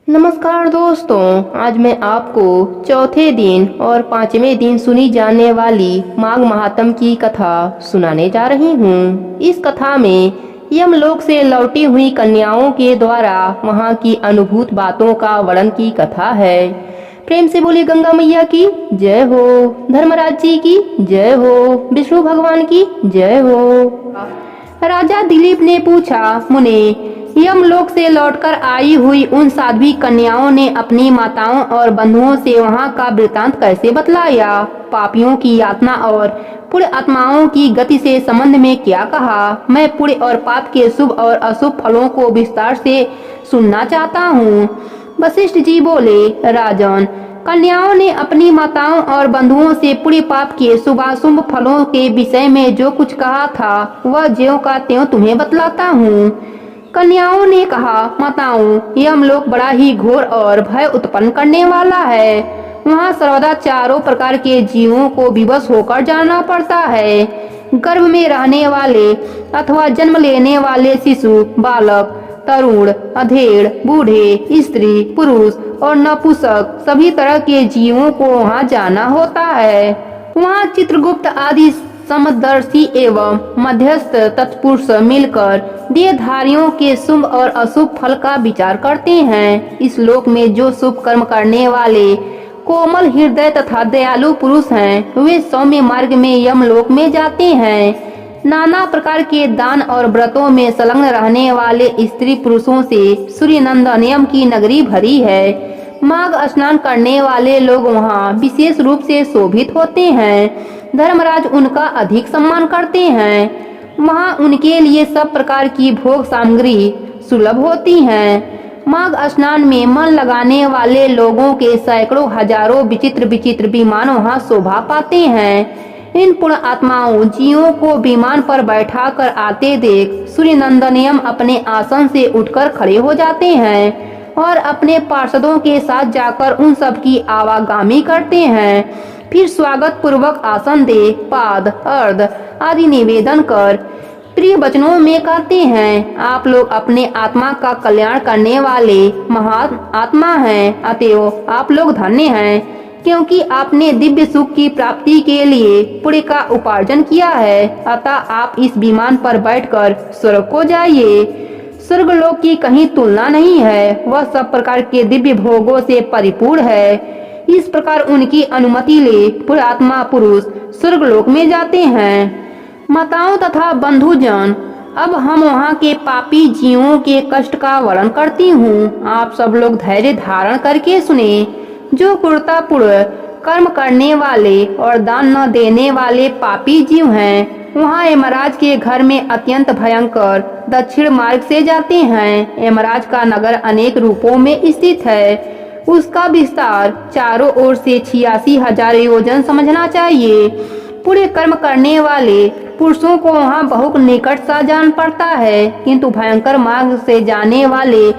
नमस्कार दोस्तों, आज मैं आपको चौथे दिन और पांचवें दिन सुनी जाने वाली माघ महात्म की कथा सुनाने जा रही हूँ। इस कथा में यमलोक से लौटी हुई कन्याओं के द्वारा वहाँ की अनुभूत बातों का वर्णन की कथा है। प्रेम से बोली गंगा मैया की जय हो, धर्मराज जी की जय हो, विष्णु भगवान की जय हो। राजा दिलीप ने पूछा, मुने, यमलोक से लौटकर आई हुई उन साध्वी कन्याओं ने अपनी माताओं और बंधुओं से वहां का वृतांत कैसे बतलाया? पापियों की यातना और पुण्य आत्माओं की गति से संबंध में क्या कहा? मैं पुण्य और पाप के शुभ और अशुभ फलों को विस्तार से सुनना चाहता हूँ। वशिष्ठ जी बोले, राजन, कन्याओं ने अपनी माताओं और बंधुओं से पुण्य पाप के शुभाशुभ फलों के विषय में जो कुछ कहा था वह ज्यों का त्यों तुम्हें बतलाता हूँ। कन्याओं ने कहा, माताओं, यमलोक बड़ा ही घोर और भय उत्पन्न करने वाला है। वहाँ सर्वदा चारों प्रकार के जीवों को विवश होकर जाना पड़ता है। गर्भ में रहने वाले अथवा जन्म लेने वाले शिशु, बालक, तरुण, अधेड़, बूढ़े, स्त्री, पुरुष और नपुंसक सभी तरह के जीवों को वहाँ जाना होता है। वहाँ चित्रगुप्त आदि समदर्शी एवं मध्यस्थ तत्पुरुष मिलकर देहधारियों के शुभ और अशुभ फल का विचार करते हैं। इस लोक में जो शुभ कर्म करने वाले कोमल हृदय तथा दयालु पुरुष हैं, वे सौम्य मार्ग में यमलोक में जाते हैं। नाना प्रकार के दान और व्रतों में संलग्न रहने वाले स्त्री पुरुषों से सूर्यनंदन यम की नगरी भरी है। माघ स्नान करने वाले लोग वहाँ विशेष रूप से शोभित होते हैं। धर्मराज उनका अधिक सम्मान करते हैं। वहाँ उनके लिए सब प्रकार की भोग सामग्री सुलभ होती हैं। माघ स्नान में मन लगाने वाले लोगों के सैकड़ों हजारों विचित्र विचित्र विमान वहाँ शोभा पाते हैं। इन पुण्य आत्माओं जीवों को विमान पर बैठाकर आते देख सूर्यनंदन यम अपने आसन से उठकर खड़े हो जाते हैं और अपने पार्षदों के साथ जाकर उन सब की आवागामी करते हैं। फिर स्वागत पूर्वक आसन दे, पाद, अर्ध आदि निवेदन कर प्रिय वचनों में कहते हैं, आप लोग अपने आत्मा का कल्याण करने वाले महान आत्मा हैं, अतएव आप लोग धन्य हैं, क्योंकि आपने दिव्य सुख की प्राप्ति के लिए पुण्य का उपार्जन किया है। अतः आप इस विमान पर बैठकर स्वर्ग को जाइए। स्वर्गलोक की कहीं तुलना नहीं है, वह सब प्रकार के दिव्य भोगों से परिपूर्ण है। इस प्रकार उनकी अनुमति ले पुण्यात्मा पुरुष स्वर्गलोक में जाते हैं। माताओं तथा बंधुजन, अब हम वहाँ के पापी जीवों के कष्ट का वर्णन करती हूँ। आप सब लोग धैर्य धारण करके सुने। जो क्रूरतापूर्ण कर्म करने वाले और दान न देने वाले पापी जीव हैं, वहाँ यमराज के घर में अत्यंत भयंकर दक्षिण मार्ग से जाते हैं। यमराज का नगर अनेक रूपों में स्थित है। उसका विस्तार चारों ओर से 86,000 योजन समझना चाहिए। पूरे कर्म करने वाले पुरुषों को वहाँ बहुत निकट सा जान पड़ता है, किंतु भयंकर मार्ग से जाने वाले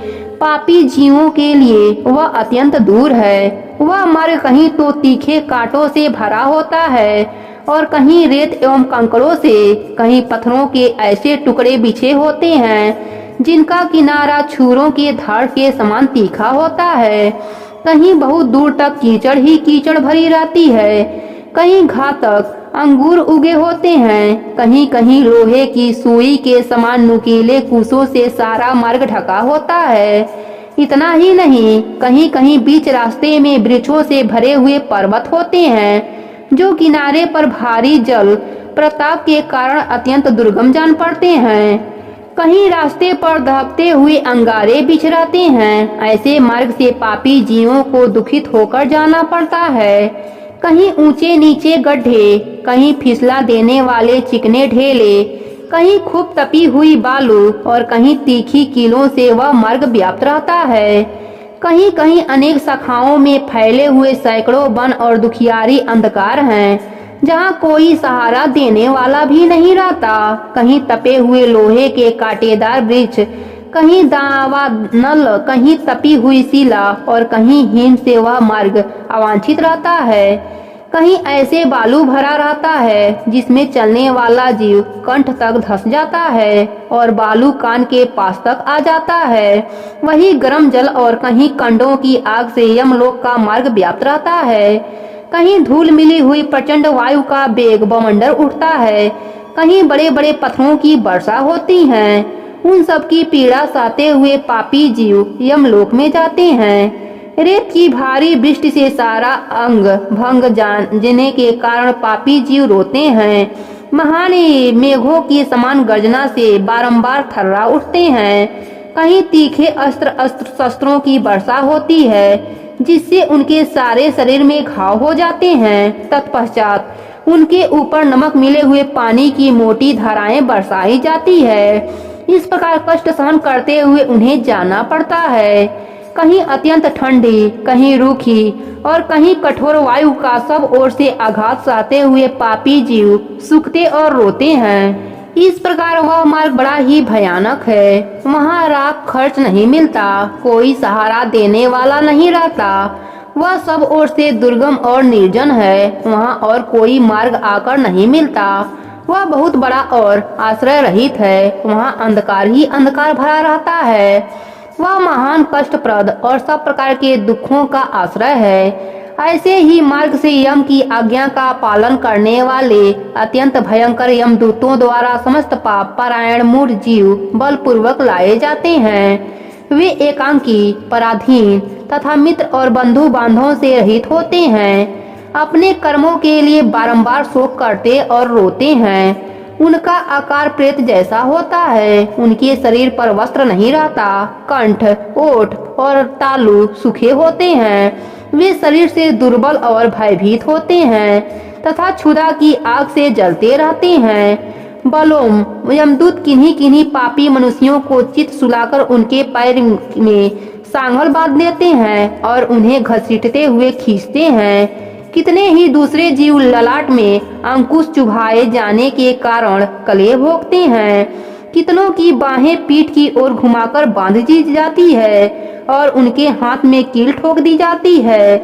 पापी जीवों के लिए वह अत्यंत दूर है। वह मार्ग कहीं तो तीखे कांटों से भरा होता है और कहीं रेत एवं कंकड़ों से, कहीं पत्थरों के ऐसे टुकड़े बिछे होते हैं जिनका किनारा छुरों के धार के समान तीखा होता है। कहीं बहुत दूर तक कीचड़ ही कीचड़ भरी रहती है। कहीं घातक अंगूर उगे होते हैं। कहीं कहीं लोहे की सुई के समान नुकीले कुशों से सारा मार्ग ढका होता है। इतना ही नहीं, कहीं कहीं बीच रास्ते में वृक्षों से भरे हुए पर्वत होते हैं जो किनारे पर भारी जल प्रताप के कारण अत्यंत दुर्गम जान पड़ते हैं। कहीं रास्ते पर दहकते हुए अंगारे बिछराते हैं। ऐसे मार्ग से पापी जीवों को दुखित होकर जाना पड़ता है। कहीं ऊंचे नीचे गड्ढे, कहीं फिसला देने वाले चिकने ढेले, कहीं खूब तपी हुई बालू और कहीं तीखी कीलों से वह मार्ग व्याप्त रहता है। कहीं कहीं अनेक शाखाओं में फैले हुए सैकड़ों वन और दुखियारी अंधकार हैं, जहाँ कोई सहारा देने वाला भी नहीं रहता। कहीं तपे हुए लोहे के कांटेदार वृक्ष, कहीं दावा नल, कहीं तपी हुई शिला और कहीं हिम से वह मार्ग अवांछित रहता है। कहीं ऐसे बालू भरा रहता है जिसमें चलने वाला जीव कंठ तक धंस जाता है और बालू कान के पास तक आ जाता है। वही गर्म जल और कहीं कंडों की आग से यमलोक का मार्ग व्याप्त रहता है। कहीं धूल मिली हुई प्रचंड वायु का वेग बवंडर उठता है, कहीं बड़े बड़े पत्थरों की वर्षा होती है। उन सब की पीड़ा सहते हुए पापी जीव यमलोक में जाते हैं। रेत की भारी वृष्टि से सारा अंग भंग जाने के कारण पापी जीव रोते हैं। महान मेघों की समान गर्जना से बारंबार थर्रा उठते हैं। कहीं तीखे अस्त्र शस्त्रों की वर्षा होती है जिससे उनके सारे शरीर में घाव हो जाते हैं। तत्पश्चात उनके ऊपर नमक मिले हुए पानी की मोटी धाराएं बरसाई जाती है। इस प्रकार कष्ट सहन करते हुए उन्हें जाना पड़ता है। कहीं अत्यंत ठंडी, कहीं रूखी और कहीं कठोर वायु का सब ओर से आघात सहते हुए पापी जीव सूखते और रोते हैं। इस प्रकार वह मार्ग बड़ा ही भयानक है। वहाँ राख खर्च नहीं मिलता, कोई सहारा देने वाला नहीं रहता। वह सब ओर से दुर्गम और निर्जन है। वहाँ और कोई मार्ग आकर नहीं मिलता। वह बहुत बड़ा और आश्रय रहित है। वहाँ अंधकार ही अंधकार भरा रहता है। वह महान कष्टप्रद और सब प्रकार के दुखों का आश्रय है। ऐसे ही मार्ग से यम की आज्ञा का पालन करने वाले अत्यंत भयंकर यमदूतों द्वारा समस्त पाप परायण मूढ़ जीव बलपूर्वक लाए जाते हैं। वे एकांकी, पराधीन तथा मित्र और बंधु बांधवों से रहित होते हैं। अपने कर्मों के लिए बारंबार शोक करते और रोते हैं। उनका आकार प्रेत जैसा होता है। उनके शरीर पर वस्त्र नहीं रहता। कंठ, ओठ और तालु सूखे होते हैं। वे शरीर से दुर्बल और भयभीत होते हैं तथा क्षुधा की आग से जलते रहते हैं। बलोम यमदूत किन्हीं किन्हीं पापी मनुष्यों को चित सुलाकर उनके पैर में सांगल बांध देते हैं और उन्हें घसीटते हुए खींचते हैं। कितने ही दूसरे जीव ललाट में अंकुश चुभाए जाने के कारण कलेह भोगते हैं। कितनों की बाहें पीठ की ओर घुमाकर बांध दी जाती है और उनके हाथ में कील ठोक दी जाती है।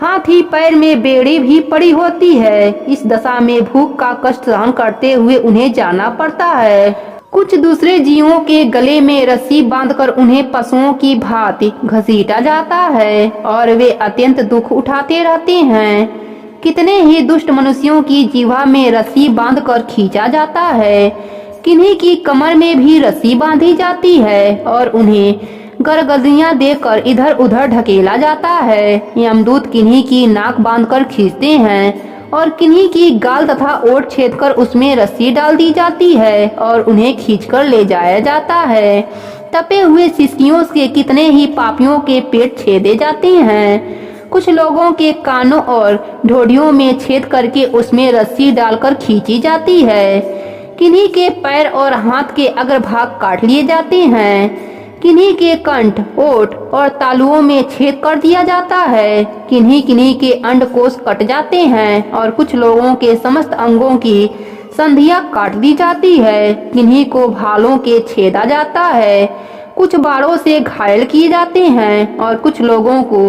हाथ ही पैर में बेड़ी भी पड़ी होती है। इस दशा में भूख का कष्ट सहन करते हुए उन्हें जाना पड़ता है। कुछ दूसरे जीवों के गले में रस्सी बांधकर उन्हें पशुओं की भांति घसीटा जाता है और वे अत्यंत दुख उठाते रहते हैं। कितने ही दुष्ट मनुष्यों की जीवा में रस्सी बांधकर खींचा जाता है। किन्हीं की कमर में भी रस्सी बांधी जाती है और उन्हें गरगदियां देकर इधर उधर ढकेला जाता है। यमदूत किन्हीं की नाक बांधकर खींचते हैं और किन्हीं की गाल तथा ओठ छेदकर उसमें रस्सी डाल दी जाती है और उन्हें खींचकर ले जाया जाता है। तपे हुए सिसकियों से कितने ही पापियों के पेट छेदे जाते हैं। कुछ लोगों के कानों और ढोडियों में छेद करके उसमें रस्सी डालकर खींची जाती है। किन्हीं के पैर और हाथ के अग्रभाग काट लिए जाते हैं। किन्हीं के कंठ, ओठ और तालुओं में छेद कर दिया जाता है। किन्हीं किन्हीं के अंडकोश कट जाते हैं और कुछ लोगों के समस्त अंगों की संधियां काट दी जाती है। किन्हीं को भालों के छेदा जाता है। कुछ बाड़ों से घायल किए जाते हैं और कुछ लोगों को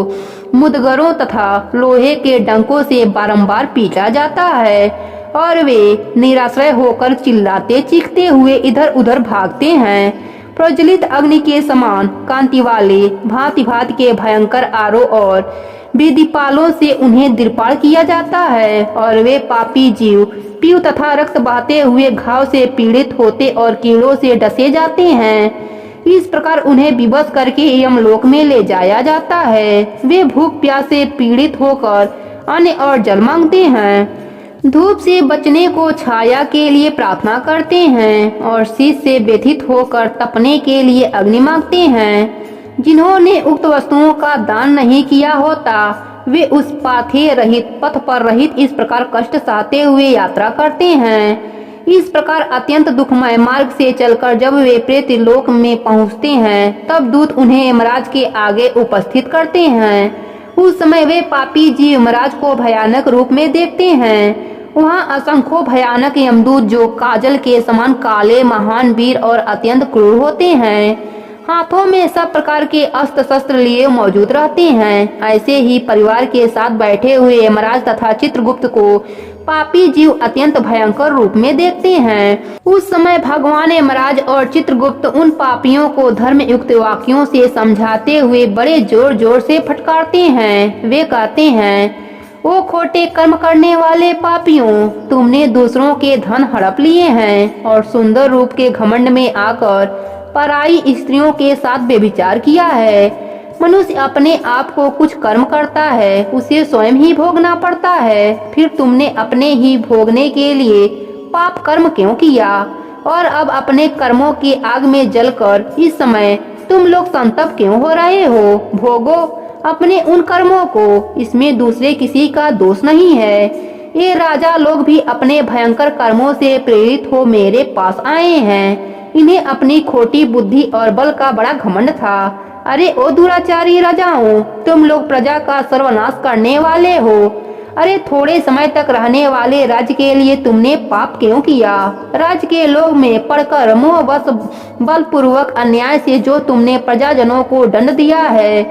मुदगरों तथा लोहे के डंकों से बारंबार पीटा जाता है और वे निराश्रय होकर चिल्लाते चीखते हुए इधर उधर भागते हैं। प्रज्वलित अग्नि के समान कांति वाले भांति भांति के भयंकर आरो और विदिपालों से उन्हें दिरपाल किया जाता है और वे पापी जीव पीव तथा रक्त बहाते हुए घाव से पीड़ित होते और कीड़ों से डसे जाते हैं। इस प्रकार उन्हें विवश करके यमलोक में ले जाया जाता है। वे भूख प्यास से पीड़ित होकर अन्न और जल मांगते हैं। धूप से बचने को छाया के लिए प्रार्थना करते हैं और शीत से व्यथित होकर तपने के लिए अग्नि मांगते हैं। जिन्होंने उक्त वस्तुओं का दान नहीं किया होता वे उस पाथे रहित पथ पर रहित इस प्रकार कष्ट सहते हुए यात्रा करते हैं। इस प्रकार अत्यंत दुखमय मार्ग से चलकर जब वे प्रेत लोक में पहुंचते हैं तब दूत उन्हें यमराज के आगे उपस्थित करते हैं। उस समय वे पापी जीव यमराज को भयानक रूप में देखते हैं। वहाँ असंख्यों भयानक यमदूत जो काजल के समान काले, महान, वीर और अत्यंत क्रूर होते हैं। हाथों में सब प्रकार के अस्त्र शस्त्र लिए मौजूद रहते हैं। ऐसे ही परिवार के साथ बैठे हुए यमराज तथा चित्रगुप्त को पापी जीव अत्यंत भयंकर रूप में देखते हैं। उस समय भगवान यमराज और चित्रगुप्त उन पापियों को धर्म युक्त वाक्यों से समझाते हुए बड़े जोर जोर से फटकारते हैं। वे कहते हैं, ओ खोटे कर्म करने वाले पापियों, तुमने दूसरों के धन हड़प लिए हैं और सुंदर रूप के घमंड में आकर पराई स्त्रियों के साथ व्यभिचार किया है। मनुष्य अपने आप को कुछ कर्म करता है, उसे स्वयं ही भोगना पड़ता है। फिर तुमने अपने ही भोगने के लिए पाप कर्म क्यों किया? और अब अपने कर्मों की आग में जलकर इस समय तुम लोग संतप्त क्यों हो रहे हो? भोगो अपने उन कर्मों को, इसमें दूसरे किसी का दोष नहीं है। ये राजा लोग भी अपने भयंकर कर्मों से प्रेरित हो मेरे पास आए हैं। इन्हें अपनी खोटी बुद्धि और बल का बड़ा घमंड था। अरे ओ दुराचारी राजाओं, तुम लोग प्रजा का सर्वनाश करने वाले हो। अरे थोड़े समय तक रहने वाले राज्य के लिए तुमने पाप क्यों किया? राज्य के लोग में पड़कर मोहवश बलपूर्वक अन्याय से जो तुमने प्रजाजनों को दंड दिया है,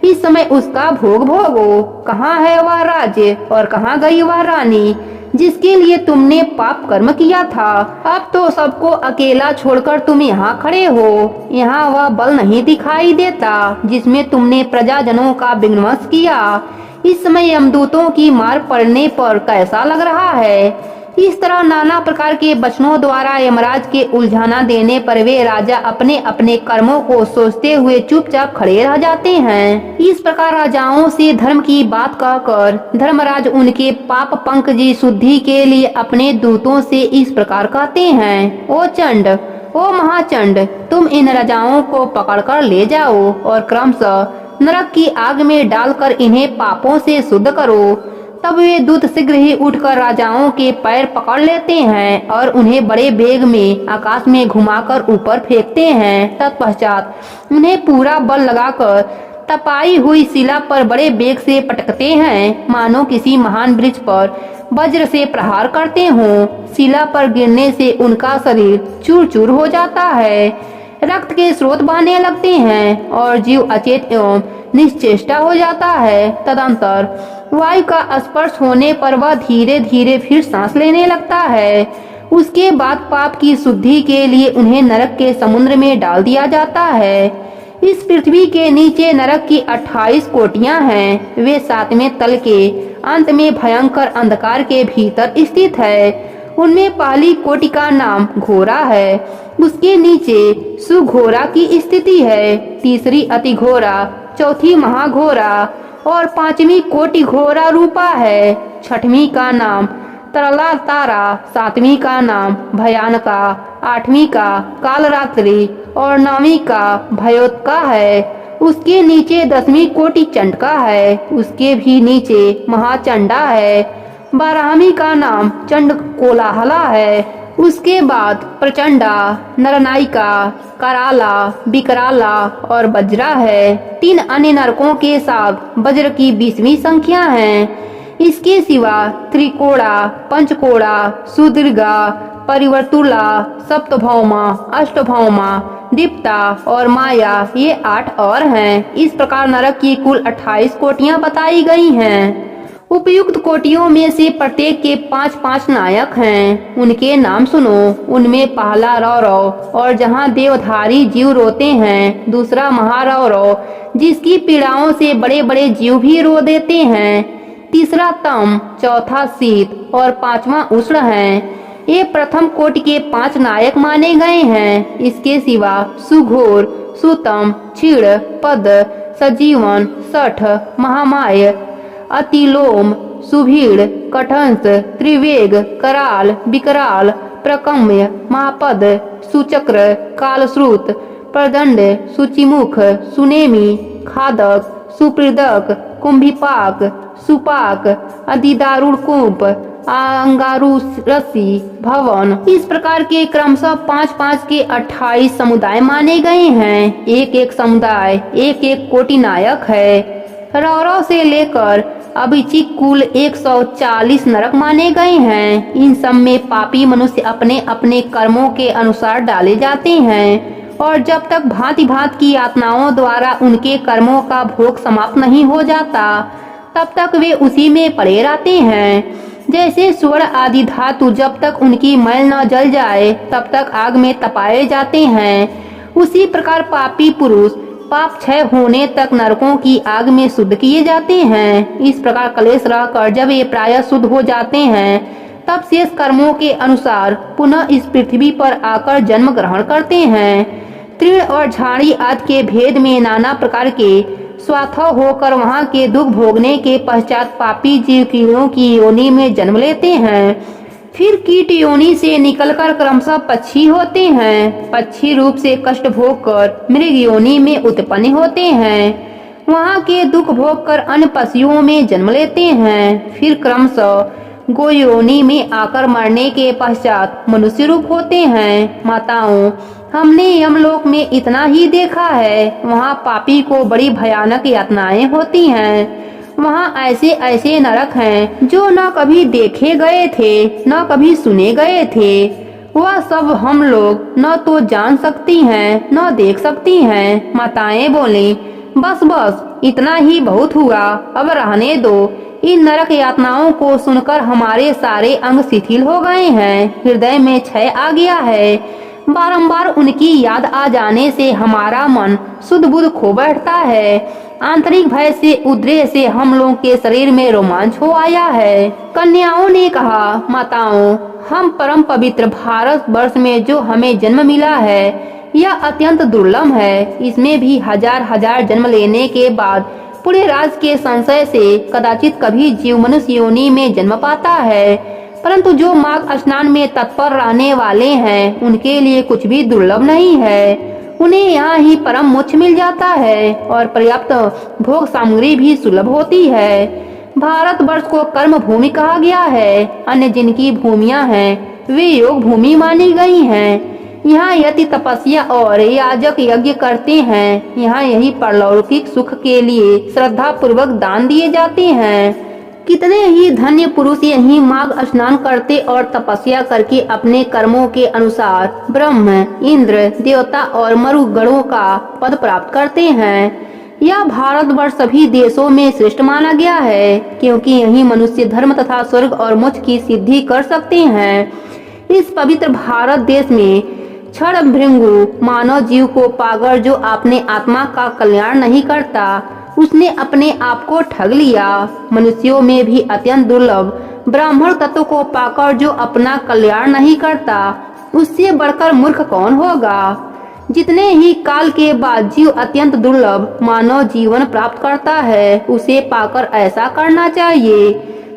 इस समय उसका भोग भोगो। कहाँ है वह राज्य और कहाँ गई वह रानी जिसके लिए तुमने पाप कर्म किया था? अब तो सबको अकेला छोड़कर तुम यहाँ खड़े हो। यहाँ वह बल नहीं दिखाई देता जिसमें तुमने प्रजाजनों का विध्वंस किया। इस समय यमदूतों की मार पड़ने पर कैसा लग रहा है? इस तरह नाना प्रकार के वचनों द्वारा यमराज के उलझाना देने पर वे राजा अपने अपने कर्मों को सोचते हुए चुपचाप खड़े रह जाते हैं। इस प्रकार राजाओं से धर्म की बात कहकर धर्मराज उनके पाप पंकजी शुद्धि के लिए अपने दूतों से इस प्रकार कहते हैं, ओ चंड, ओ महाचंड, तुम इन राजाओं को पकड़कर ले जाओ और क्रमशः नरक की आग में डालकर इन्हें पापों से शुद्ध करो। तब वे दूत शीघ्र ही उठकर राजाओं के पैर पकड़ लेते हैं और उन्हें बड़े वेग में आकाश में घुमाकर ऊपर फेंकते हैं। तत्पश्चात उन्हें पूरा बल लगाकर तपाई हुई शिला पर बड़े वेग से पटकते हैं, मानो किसी महान वृक्ष पर वज्र से प्रहार करते हों। शिला पर गिरने से उनका शरीर चूर चूर हो जाता है, रक्त के स्रोत बहने लगते हैं और जीव अचेत एवं निश्चेष्टा हो जाता है। तदंतर वायु का स्पर्श होने पर वह धीरे धीरे फिर सांस लेने लगता है। उसके बाद पाप की शुद्धि के लिए उन्हें नरक के समुद्र में डाल दिया जाता है। इस पृथ्वी के नीचे नरक की 28 कोटियां हैं। वे 7वें तल के अंत में भयंकर अंधकार के भीतर स्थित है। उनमें पहली कोटि का नाम घोरा है, उसके नीचे सुघोरा की स्थिति है, तीसरी अति घोरा, चौथी महाघोरा और 5वीं कोटि घोरा रूपा है। 6वीं का नाम तरला तारा, 7वीं का नाम भयानका, 8वीं का कालरात्रि और 9वीं का भयोत्का है। उसके नीचे 10वीं कोटि चंडका है, उसके भी नीचे महाचंडा है। 12वीं का नाम चंड कोलाहला है। उसके बाद प्रचंडा, नरनायिका, कराला, विकराला और वज्रा है। 3 अन्य नरकों के साथ वज्र की 20वीं संख्या है। इसके सिवा त्रिकोड़ा, पंचकोड़ा, सुदीर्घा, परिवर्तुला, सप्तभौमा, अष्टभौमा, दीप्ता और माया, ये 8 और हैं। इस प्रकार नरक की कुल 28 कोटियां बताई गई हैं। उपयुक्त कोटियों में से प्रत्येक के 5-5 नायक हैं। उनके नाम सुनो। उनमें पहला रौरव, और जहाँ देवधारी जीव रोते हैं। दूसरा महारौरव, जिसकी पीड़ाओं से बड़े बड़े जीव भी रो देते हैं। तीसरा तम, चौथा शीत और 5वां उष्ण है। ये प्रथम कोटि के 5 नायक माने गए हैं। इसके सिवा सुघोर, सुतम, क्षीण, पद, सजीवन, सठ, महामाय, अतिलोम, सुभीड़, कठंस, त्रिवेग, कराल, विकराल, प्रकम्य, महापद, सुचक्र, कालश्रुत, प्रदंड, सुचिमुख, सुनेमी, खादक, सुप्रदक, कुंभिपाक, सुपाक, अधिदारुण कुंभ, अंगारु रसी, भवन। इस प्रकार के क्रमशः 5-5 के 28 समुदाय माने गए हैं। एक एक समुदाय एक एक कोटि नायक है। रौरव से लेकर अभिचिक कुल 140 नरक माने गए हैं। इन सब में पापी मनुष्य अपने अपने कर्मों के अनुसार डाले जाते हैं। और जब तक भांति भांति की यातनाओं द्वारा उनके कर्मों का भोग समाप्त नहीं हो जाता तब तक वे उसी में पड़े रहते हैं। जैसे स्वर्ण आदि धातु जब तक उनकी मैल न जल जाए तब तक आग में तपाए जाते हैं, उसी प्रकार पापी पुरुष पाप क्षय होने तक नरकों की आग में शुद्ध किए जाते हैं। इस प्रकार कलेश रहकर जब ये प्रायः शुद्ध हो जाते हैं तब शेष कर्मों के अनुसार पुनः इस पृथ्वी पर आकर जन्म ग्रहण करते हैं। तृण और झाड़ी आदि के भेद में नाना प्रकार के स्वाथव होकर वहाँ के दुख भोगने के पश्चात पापी जीव कीड़ों की योनि में जन्म लेते हैं। फिर कीट योनि से निकलकर क्रमशः पक्षी होते हैं। पक्षी रूप से कष्ट भोग कर मृग योनि में उत्पन्न होते हैं। वहाँ के दुख भोग कर अन्य पशुओं में जन्म लेते हैं। फिर क्रमशः गो योनि में आकर मरने के पश्चात मनुष्य रूप होते हैं। माताओं, हमने यमलोक में इतना ही देखा है। वहाँ पापी को बड़ी भयानक यातनाएं होती हैं। वहाँ ऐसे ऐसे नरक हैं जो न कभी देखे गए थे न कभी सुने गए थे। वह सब हम लोग न तो जान सकती हैं न देख सकती हैं। माताएं बोली, बस बस इतना ही बहुत हुआ, अब रहने दो। इन नरक यातनाओं को सुनकर हमारे सारे अंग शिथिल हो गए हैं, हृदय में क्षय आ गया है। बारंबार उनकी याद आ जाने से हमारा मन शुद्ध बुद्ध खो बैठता है। आंतरिक भय से उद्रेक से हम लोगों के शरीर में रोमांच हो आया है। कन्याओं ने कहा, माताओं, हम परम पवित्र भारत वर्ष में जो हमें जन्म मिला है यह अत्यंत दुर्लभ है। इसमें भी हजार हजार जन्म लेने के बाद पूरे राज के संशय से कदाचित कभी जीव मनुष्य योनि में जन्म पाता है, परंतु जो माघ स्नान में तत्पर रहने वाले हैं उनके लिए कुछ भी दुर्लभ नहीं है। उन्हें यहाँ ही परम मोक्ष मिल जाता है और पर्याप्त भोग सामग्री भी सुलभ होती है। भारत वर्ष को कर्म भूमि कहा गया है। अन्य जिनकी भूमियाँ हैं वे योग भूमि मानी गई हैं। यहाँ यति तपस्या और याजक यज्ञ करते हैं। यहाँ यही परलौकिक सुख के लिए श्रद्धा पूर्वक दान दिए जाते हैं। कितने ही धन्य पुरुष यही माघ स्नान करते और तपस्या करके अपने कर्मों के अनुसार ब्रह्म, इंद्र, देवता और मरुगणों का पद प्राप्त करते हैं। यह भारतवर्ष सभी देशों में श्रेष्ठ माना गया है, क्योंकि यही मनुष्य धर्म तथा स्वर्ग और मोक्ष की सिद्धि कर सकते हैं। इस पवित्र भारत देश में क्षण भृंगु मानव जीव को पाकर जो अपने आत्मा का कल्याण नहीं करता उसने अपने आप को ठग लिया। मनुष्यों में भी अत्यंत दुर्लभ ब्राह्मण तत्व को पाकर जो अपना कल्याण नहीं करता उससे बढ़कर मूर्ख कौन होगा। जितने ही काल के बाद जीव अत्यंत दुर्लभ मानव जीवन प्राप्त करता है उसे पाकर ऐसा करना चाहिए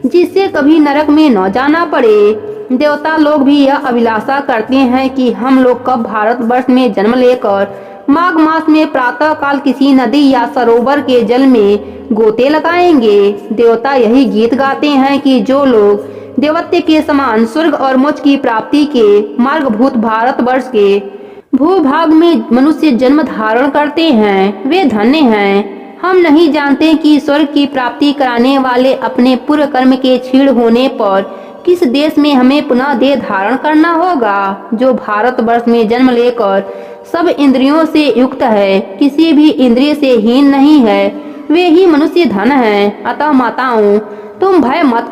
जिससे कभी नरक में न जाना पड़े। देवता लोग भी यह अभिलाषा करते हैं कि हम लोग कब भारतवर्ष में जन्म लेकर माघ मास में प्रातः काल किसी नदी या सरोवर के जल में गोते लगाएंगे। देवता यही गीत गाते हैं कि जो लोग देवत्य के समान स्वर्ग और मोक्ष की प्राप्ति के मार्गभूत भारतवर्ष के भूभाग में मनुष्य जन्म धारण करते हैं वे धन्य हैं। हम नहीं जानते कि स्वर्ग की प्राप्ति कराने वाले अपने पूर्व कर्म के क्षीण होने पर किस देश में हमें पुनः देह धारण करना होगा। जो भारतवर्ष में जन्म लेकर सब इंद्रियों से युक्त है, किसी भी इंद्रिय से हीन नहीं है, वे ही मनुष्य धन हैं। अतः माताओं, तुम भय मत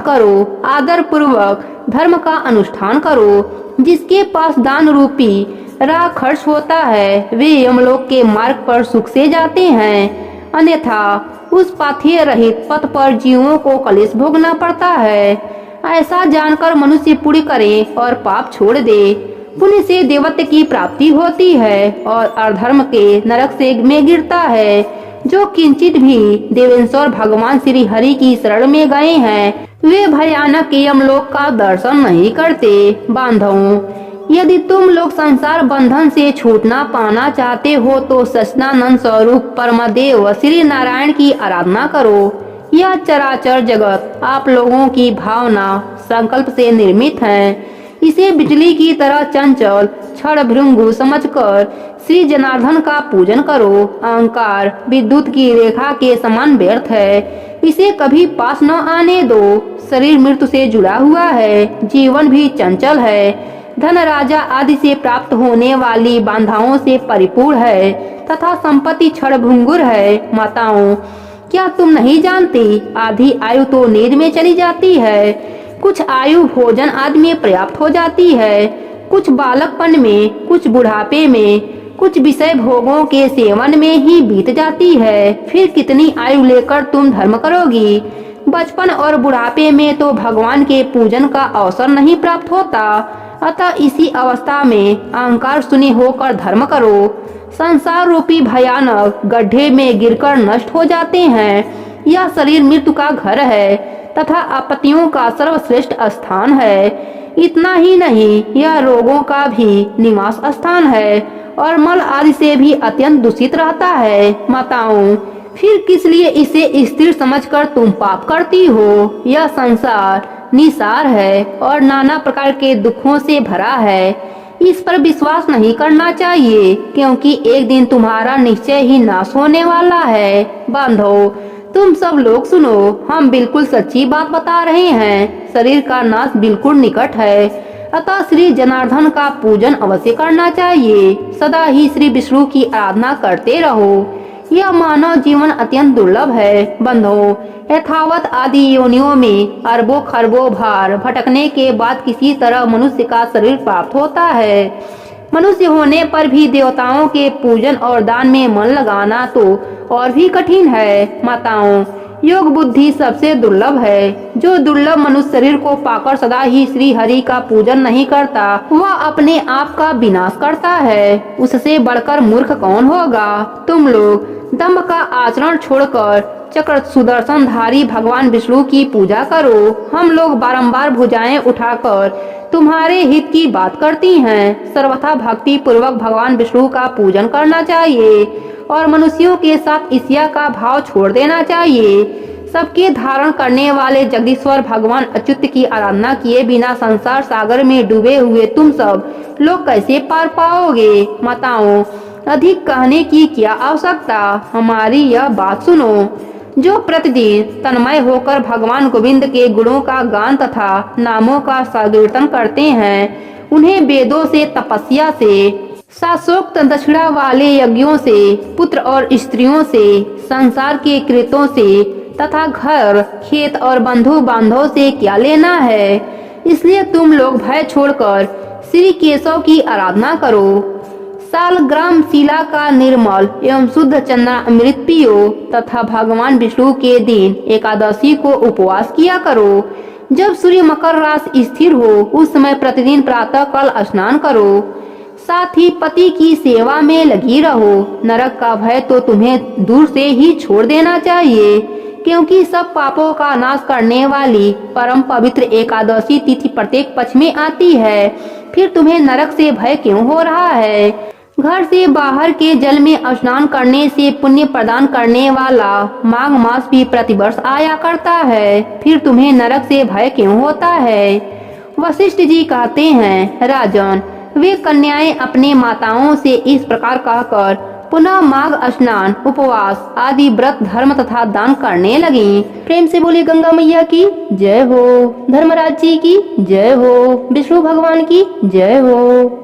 करो, आदर पूर्वक धर्म का अनुष्ठान करो। जिसके पास दान रूपी राह खर्च होता है वे यमलोक के मार्ग पर सुख से जाते हैं, अन्यथा उस पाथेय रहित पथ पर जीवों को कलेश भोगना पड़ता है। ऐसा जानकर मनुष्य पुण्य करे और पाप छोड़ दे। पुण्य से देवत्व की प्राप्ति होती है और अधर्म के नरक से में गिरता है। जो किंचित भी देवेश्वर भगवान श्री हरि की शरण में गए हैं वे भयानक यमलोक का दर्शन नहीं करते। बांधवों, यदि तुम लोग संसार बंधन से छूटना पाना चाहते हो तो सच्चिदानंद स्वरूप परमदेव श्री नारायण की आराधना करो। यह चराचर जगत आप लोगों की भावना संकल्प से निर्मित है। इसे बिजली की तरह चंचल क्षण भृंगु समझकर श्री जनार्दन का पूजन करो। अहंकार विद्युत की रेखा के समान व्यर्थ है, इसे कभी पास न आने दो। शरीर मृत्यु से जुड़ा हुआ है, जीवन भी चंचल है। धन राजा आदि से प्राप्त होने वाली बाधाओं से परिपूर्ण है तथा संपत्ति क्षणभंगुर है। माताओं, क्या तुम नहीं जानती, आधी आयु तो नींद में चली जाती है, कुछ आयु भोजन आदि में पर्याप्त हो जाती है, कुछ बालकपन में, कुछ बुढ़ापे में, कुछ विषय भोगों के सेवन में ही बीत जाती है। फिर कितनी आयु लेकर तुम धर्म करोगी? बचपन और बुढ़ापे में तो भगवान के पूजन का अवसर नहीं प्राप्त होता, अतः इसी अवस्था में अहंकार शून्य होकर धर्म करो। संसार रूपी भयानक गड्ढे में गिरकर नष्ट हो जाते हैं। यह शरीर मृत्यु का घर है तथा आपत्तियों का सर्वश्रेष्ठ स्थान है। इतना ही नहीं, यह रोगों का भी निवास स्थान है और मल आदि से भी अत्यंत दूषित रहता है। माताओं, फिर किस लिए इसे स्थिर समझकर तुम पाप करती हो? यह संसार निसार है और नाना प्रकार के दुखों से भरा है। इस पर विश्वास नहीं करना चाहिए, क्योंकि एक दिन तुम्हारा निश्चय ही नाश होने वाला है। बांधो, तुम सब लोग सुनो, हम बिल्कुल सच्ची बात बता रहे हैं। शरीर का नाश बिल्कुल निकट है, अतः श्री जनार्दन का पूजन अवश्य करना चाहिए। सदा ही श्री विष्णु की आराधना करते रहो। यह मानव जीवन अत्यंत दुर्लभ है। बंधो, यथावत आदि योनियों में अरबों खरबों भार भटकने के बाद किसी तरह मनुष्य का शरीर प्राप्त होता है। मनुष्य होने पर भी देवताओं के पूजन और दान में मन लगाना तो और भी कठिन है। माताओं, योग बुद्धि सबसे दुर्लभ है। जो दुर्लभ मनुष्य शरीर को पाकर सदा ही श्री हरि का पूजन नहीं करता, वह अपने आप का विनाश करता है। उससे बढ़कर मूर्ख कौन होगा? तुम लोग दंभ का आचरण छोड़कर चक्र सुदर्शनधारी भगवान विष्णु की पूजा करो। हम लोग बारंबार भुजाएं उठाकर तुम्हारे हित की बात करती हैं। सर्वथा भक्ति पूर्वक भगवान विष्णु का पूजन करना चाहिए और मनुष्यों के साथ ईर्ष्या का भाव छोड़ देना चाहिए। सबके धारण करने वाले जगदीश्वर भगवान अच्युत की आराधना किए बिना संसार सागर में डूबे हुए तुम सब लोग कैसे पार पाओगे? माताओं, अधिक कहने की क्या आवश्यकता, हमारी यह बात सुनो। जो प्रतिदिन तन्मय होकर भगवान गोविंद के गुणों का गान तथा नामों का संकीर्तन करते हैं, उन्हें वेदों से, तपस्या से, शास्त्रोक्त दक्षिणा वाले यज्ञों से, पुत्र और स्त्रियों से, संसार के कृतों से तथा घर खेत और बंधु बांधव से क्या लेना है? इसलिए तुम लोग भय छोड़कर श्री केशव की आराधना करो। सालग्राम शिला का निर्मल एवं शुद्ध चंद्र अमृत पियो तथा भगवान विष्णु के दिन एकादशी को उपवास किया करो। जब सूर्य मकर राशि स्थिर हो, उस समय प्रतिदिन प्रातः काल स्नान करो। साथ ही पति की सेवा में लगी रहो। नरक का भय तो तुम्हें दूर से ही छोड़ देना चाहिए, क्योंकि सब पापों का नाश करने वाली परम पवित्र एकादशी तिथि प्रत्येक पक्ष में आती है। फिर तुम्हें नरक से भय क्यों हो रहा है? घर से बाहर के जल में स्नान करने से पुण्य प्रदान करने वाला माघ मास भी प्रतिवर्ष आया करता है। फिर तुम्हें नरक से भय क्यों होता है? वशिष्ठ जी कहते हैं, राजन, वे कन्याएं अपने माताओं से इस प्रकार कहकर पुनः माघ स्नान, उपवास आदि व्रत, धर्म तथा दान करने लगी। प्रेम से बोले गंगा मैया की जय हो, धर्मराज जी की जय हो, विष्णु भगवान की जय हो।